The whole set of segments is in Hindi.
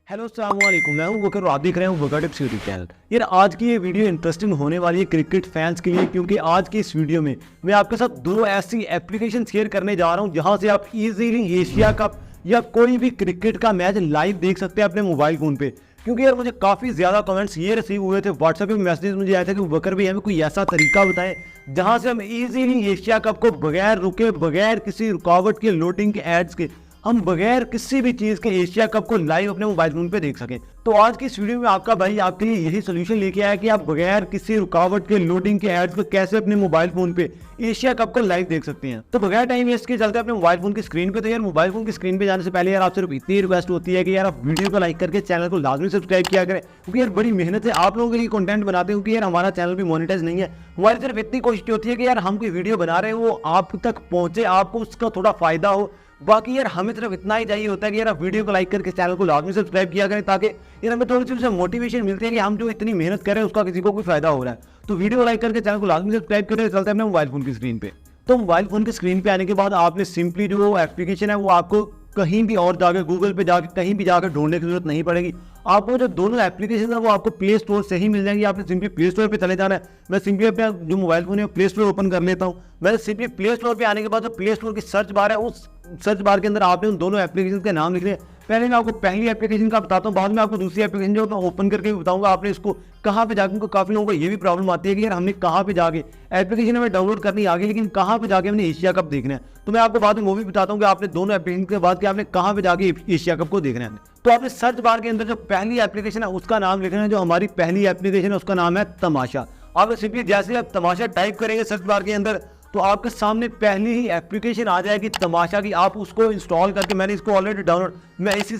हेलो अस्सलाम वालेकुम, मैं हूं वकर और आप देख रहे हैं वकर टिप्स यूट्यूब चैनल। यार आज की ये वीडियो इंटरेस्टिंग होने वाली है क्रिकेट फैंस के लिए, क्योंकि आज की इस वीडियो में मैं आपके साथ दो ऐसी एप्लीकेशन शेयर करने जा रहा हूं जहां से आप इजीली एशिया कप या कोई भी क्रिकेट का मैच लाइव देख सकते हैं अपने मोबाइल फ़ोन पे। क्योंकि यार मुझे काफ़ी ज़्यादा कमेंट्स ये रिसीव हुए थे, व्हाट्सएप पे मैसेज मुझे आए थे कि वकर भी हमें कोई ऐसा तरीका बताएं जहां से हम इजीली एशिया कप को बगैर रुके, बगैर किसी रुकावट के, लोडिंग के, एड्स के, हम बगैर किसी भी चीज़ के एशिया कप को लाइव अपने मोबाइल फोन पे देख सकें। तो आज की इस वीडियो में आपका भाई आपके लिए यही सोल्यूशन लेके आया कि आप बगैर किसी रुकावट के, लोडिंग के, एड्स को कैसे अपने मोबाइल फोन पे एशिया कप को लाइव देख सकते हैं। तो बगैर टाइम वेस्ट के चलते अपने मोबाइल फोन की स्क्रीन पे। तो यार मोबाइल फोन की स्क्रीन पे जाने से पहले यार आपसे सिर्फ इतनी रिक्वेस्ट होती है कि यार आप वीडियो को लाइक करके चैनल को लाजमी सब्सक्राइब किया करें, क्योंकि यार बड़ी मेहनत से आप लोगों के लिए कंटेंट बनाते हैं। क्योंकि यार हमारा चैनल भी मोनेटाइज नहीं है, हमारी सिर्फ इतनी कोशिश होती है कि यार हम कोई वीडियो बना रहे हैं वो आप तक पहुंचे, आपको उसका थोड़ा फायदा हो। बाकी यार हमें सिर्फ इतना ही चाहिए होता है कि यार आप वीडियो को लाइक करके चैनल को लाजमी सब्सक्राइब किया करें, ताकि यार हमें थोड़ी सी उससे मोटिवेशन मिलती है कि हम जो इतनी मेहनत कर रहे हैं उसका किसी को कोई फायदा हो रहा है। तो वीडियो को लाइक करके चैनल को लाजमी सब्सक्राइब करें। चलते हैं अपने मोबाइल फोन की स्क्रीन पे। तो मोबाइल फोन की स्क्रीन पे आने के बाद आपने सिंपली जो एप्लीकेशन है वो आपको कहीं भी और जाकर, गूगल पे जाकर, कहीं भी जाकर ढूंढने की जरूरत नहीं पड़ेगी। आपको जो दोनों एप्लीकेशन है वो आपको प्ले स्टोर से ही मिल जाएंगी। आपने सिंपली प्ले स्टोर पे चले जाना है। मैं सिंपली अपना जो मोबाइल फोन है प्ले स्टोर ओपन कर लेता हूँ। मैं सिंपली प्ले स्टोर पे आने के बाद जो प्ले स्टोर की सर्च बार है उस सर्च बार के अंदर आपने उन दोनों एप्लीकेशन के नाम लिखने। पहले मैं आपको पहली एप्लीकेशन का बताता हूँ, बाद में आपको दूसरी एप्लीकेशन जो मैं ओपन करके बताऊंगा आपने इसको कहाँ पे जाकर। उनको काफ़ी लोगों को ये भी प्रॉब्लम आती है कि यार हमने कहाँ पे जाके एप्लीकेशन हमें डाउनलोड करनी आ गई, लेकिन कहाँ पे जाके हमने एशिया कप देखना है। तो मैं आपको बाद में वो भी बताता हूँ कि आपने दोनों एप्लीकेशन के बाद कि आपने कहाँ पे जाके एशिया कप को देखना है। तो आपने सर्च बार के अंदर जो पहली एप्लीकेशन है उसका नाम लिखना है। जो हमारी पहली एप्लीकेशन है उसका नाम है तमाशा। आपने सिंपली जैसे आप तमाशा टाइप करेंगे सर्च बार के अंदर तो आपके सामने पहली ही एप्लीकेशन आ जाएगी तमाशा की। आप उसको इंस्टॉल करके, मैंने इसको ऑलरेडी डाउनलोड, मैं इसी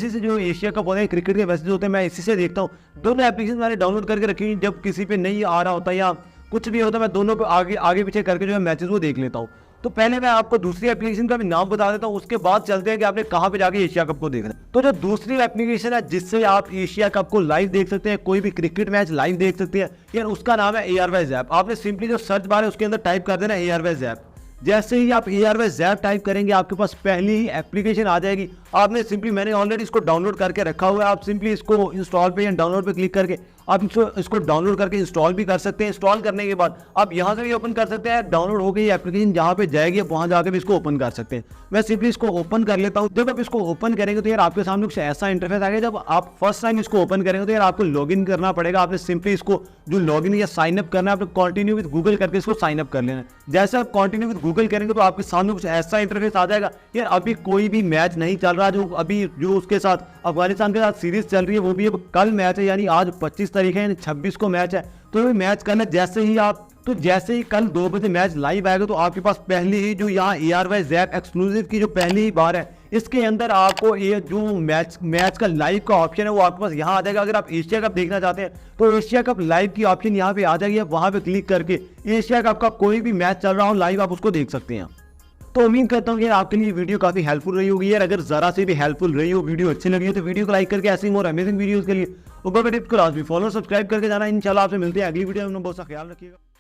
से जो एशिया कप होते हैं, क्रिकेट के मैसेज होते हैं, मैं इसी से देखता हूँ। दोनों एप्लीकेशन मैंने डाउनलोड करके रखी हुई। जब किसी पे नहीं आ रहा होता या कुछ भी होता है मैं दोनों पे आगे पीछे करके जो है मैचेस वो देख लेता हूँ। तो पहले मैं आपको दूसरी एप्लीकेशन का भी नाम बता देता हूँ, उसके बाद चलते हैं कि आपने कहाँ पे जाके एशिया कप को देखना है। तो जो दूसरी एप्लीकेशन है जिससे आप एशिया कप को लाइव देख सकते हैं, कोई भी क्रिकेट मैच लाइव देख सकते हैं, यार उसका नाम है एयरवेज ऐप। आपने सिंपली जो सर्च बार है उसके अंदर टाइप कर देना एयरवेज ऐप। जैसे ही आप एयरवेज ऐप टाइप करेंगे आपके पास पहली ही एप्लीकेशन आ जाएगी। आपने सिंपली, मैंने ऑलरेडी इसको डाउनलोड करके रखा हुआ है, आप सिंपली इसको इंस्टॉल पे या डाउनलोड पे क्लिक करके आप इसको डाउनलोड करके इंस्टॉल भी कर सकते हैं। इंस्टॉल करने के बाद आप यहाँ से भी ओपन कर सकते हैं। डाउनलोड हो गई एप्लीकेशन जहाँ पे जाएगी आप वहाँ जाकर भी इसको ओपन कर सकते हैं। मैं सिंपली इसको ओपन कर लेता हूँ। जब आप इसको ओपन करेंगे तो यार आपके सामने कुछ ऐसा इंटरफेस आएगा। जब आप फर्स्ट टाइम इसको ओपन करेंगे तो यार आपको लॉगिन करना पड़ेगा। आपने सिंपली इसको जो लॉगिन या साइन अप करना है, आपने कंटिन्यू विद गूगल करके इसको साइन अप कर लेना है। जैसे आप कंटिन्यू विद गूगल करेंगे तो आपके सामने कुछ ऐसा इंटरफेस आ जाएगा। यार अभी कोई भी मैच नहीं चल रहा, जो उसके साथ अफगानिस्तान के साथ सीरीज चल रही है वो भी अब कल मैच है, यानी आज 25 तारीख है, यानी 26 को मैच है। तो ये मैच करना जैसे ही कल 2 बजे मैच लाइव आएगा तो आपके पास पहले ही जो यहाँ एयरवेज ऐप एक्सक्लूसिव की जो पहली ही बार है इसके अंदर आपको ये जो मैच का लाइव का ऑप्शन है वो आपके पास यहाँ आ जाएगा। अगर आप एशिया कप देखना चाहते हैं तो एशिया कप लाइव की ऑप्शन यहाँ पे आ जाएगी। आप वहाँ पे क्लिक करके एशिया कप का कोई भी मैच चल रहा हो लाइव आप उसको देख सकते हैं। तो उम्मीद करता हूँ कि आपके लिए वीडियो काफी हेल्पफुल रही होगी। यार अगर जरा से भी हेल्पफुल रही हो, वीडियो अच्छी लगी हो तो वीडियो को लाइक करके ऐसी मोर अमेजिंग वीडियोस के लिए ऊपर टिप्स को लाजमी फॉलो सब्सक्राइब करके जाना। इंशाल्लाह आपसे मिलते हैं अगली वीडियो में। बहुत सा ख्याल रखिएगा।